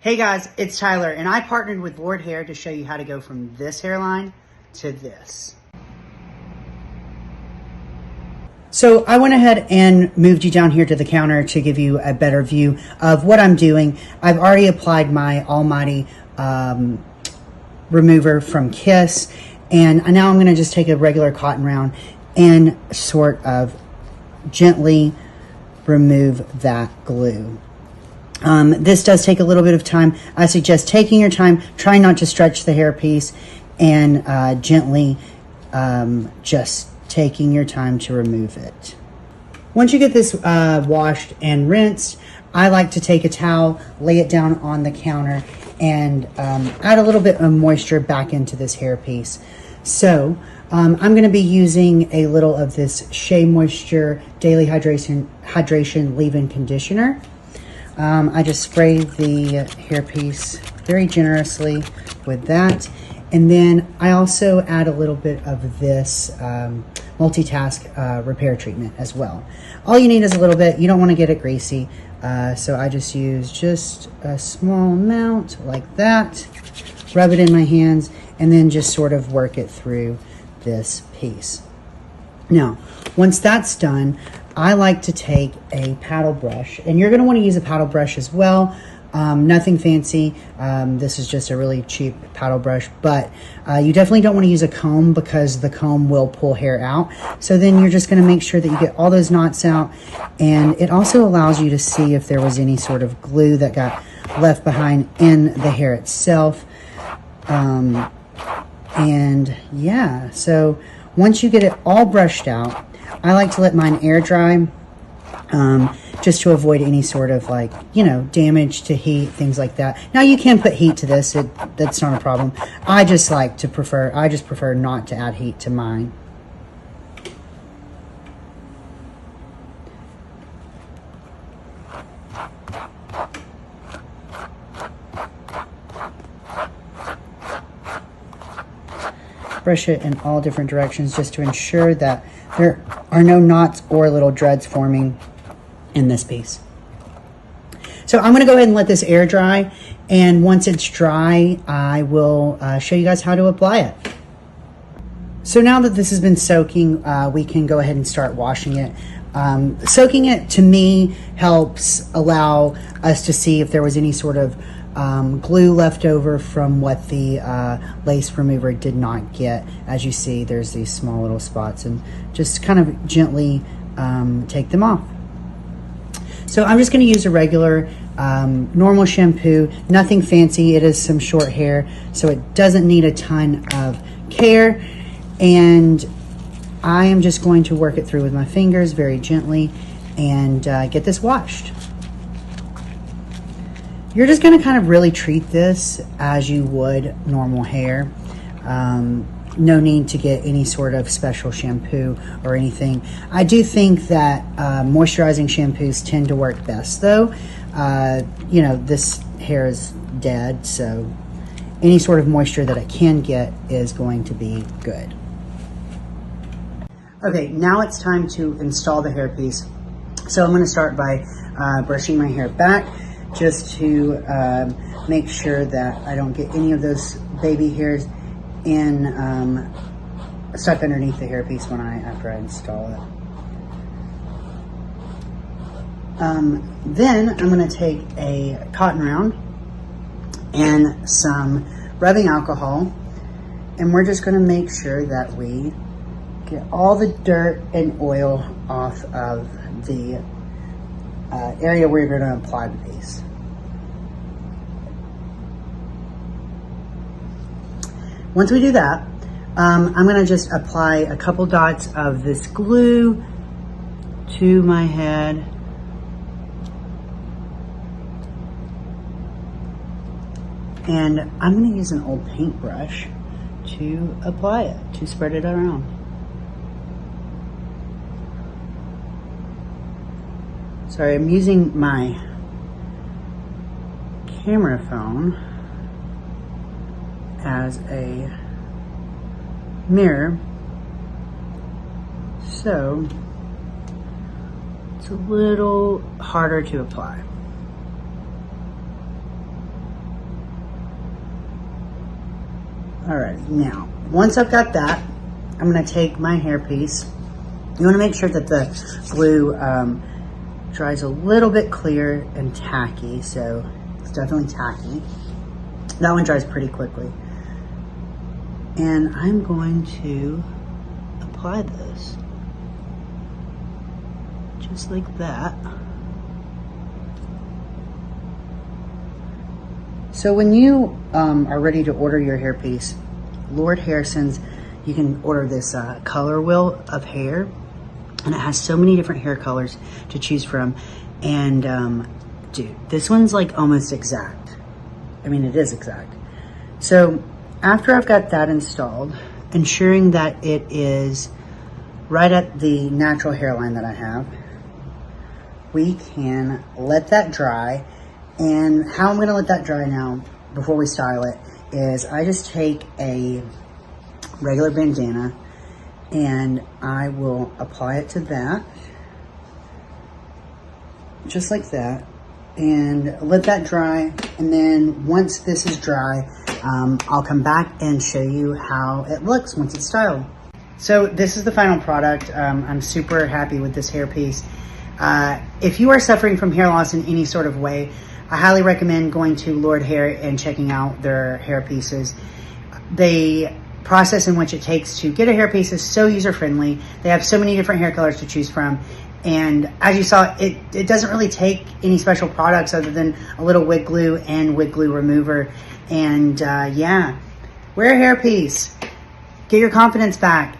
Hey guys, it's Tyler, and I partnered with Lordhair to show you how to go from this hairline to this. So I went ahead and moved you down here to the counter to give you a better view of what I'm doing. I've already applied my almighty remover from Kiss, and now I'm gonna just take a regular cotton round and sort of gently remove that glue. This does take a little bit of time. I suggest taking your time, try not to stretch the hairpiece, and gently just taking your time to remove it. Once you get this washed and rinsed, I like to take a towel, lay it down on the counter, and add a little bit of moisture back into this hairpiece. So I'm going to be using a little of this Shea Moisture Daily Hydration Leave-In Conditioner. I just spray the hairpiece very generously with that. And then I also add a little bit of this multitask repair treatment as well. All you need is a little bit. You don't want to get it greasy. So I just use just a small amount like that. Rub it in my hands and then just sort of work it through this piece. Now, once that's done, I like to take a paddle brush, and you're going to want to use a paddle brush as well. Nothing fancy. This is just a really cheap paddle brush, but you definitely don't want to use a comb because the comb will pull hair out. So then you're just going to make sure that you get all those knots out, and it also allows you to see if there was any sort of glue that got left behind in the hair itself. And yeah, so once you get it all brushed out, I like to let mine air dry, just to avoid any sort of damage to heat, things like that. Now you can put heat to this, that's not a problem. I just prefer not to add heat to mine. Brush it in all different directions just to ensure that there are no knots or little dreads forming in this piece. So I'm going to go ahead and let this air dry, and once it's dry, I will show you guys how to apply it. So now that this has been soaking, we can go ahead and start washing it. Soaking it, to me, helps allow us to see if there was any sort of glue left over from what the lace remover did not get. As you see, there's these small little spots, and just kind of gently take them off. So I'm just going to use a regular normal shampoo, nothing fancy. It is some short hair, so it doesn't need a ton of care, and I am just going to work it through with my fingers very gently and get this washed. You're just going to kind of really treat this as you would normal hair. No need to get any sort of special shampoo or anything. I do think that moisturizing shampoos tend to work best though. This hair is dead, so any sort of moisture that it can get is going to be good. Okay, now it's time to install the hairpiece. So I'm going to start by brushing my hair back, just to make sure that I don't get any of those baby hairs stuck underneath the hairpiece after I install it. Then I'm going to take a cotton round and some rubbing alcohol, and we're just going to make sure that we get all the dirt and oil off of the area where you're going to apply the piece. Once we do that, I'm going to just apply a couple dots of this glue to my head. And I'm going to use an old paintbrush to apply it, to spread it around. Sorry, I'm using my camera phone as a mirror, so it's a little harder to apply. All right, now, once I've got that, I'm gonna take my hairpiece. You wanna make sure that the glue dries a little bit clear and tacky, so it's definitely tacky. That one dries pretty quickly. And I'm going to apply this just like that. So when you are ready to order your hairpiece, Lordhair sends, you can order this color wheel of hair, and it has so many different hair colors to choose from. And dude, this one's like almost exact. I mean, it is exact. So after I've got that installed, ensuring that it is right at the natural hairline that I have, we can let that dry. And how I'm gonna let that dry now, before we style it, is I just take a regular bandana and I will apply it to that, just like that, and let that dry. And then once this is dry, I'll come back and show you how it looks once it's styled. So this is the final product. I'm super happy with this hairpiece. If you are suffering from hair loss in any sort of way, I highly recommend going to Lordhair and checking out their hair pieces. The process in which it takes to get a hairpiece is so user-friendly. They have so many different hair colors to choose from. And as you saw, it doesn't really take any special products other than a little wig glue and wig glue remover. And yeah, wear a hairpiece. Get your confidence back.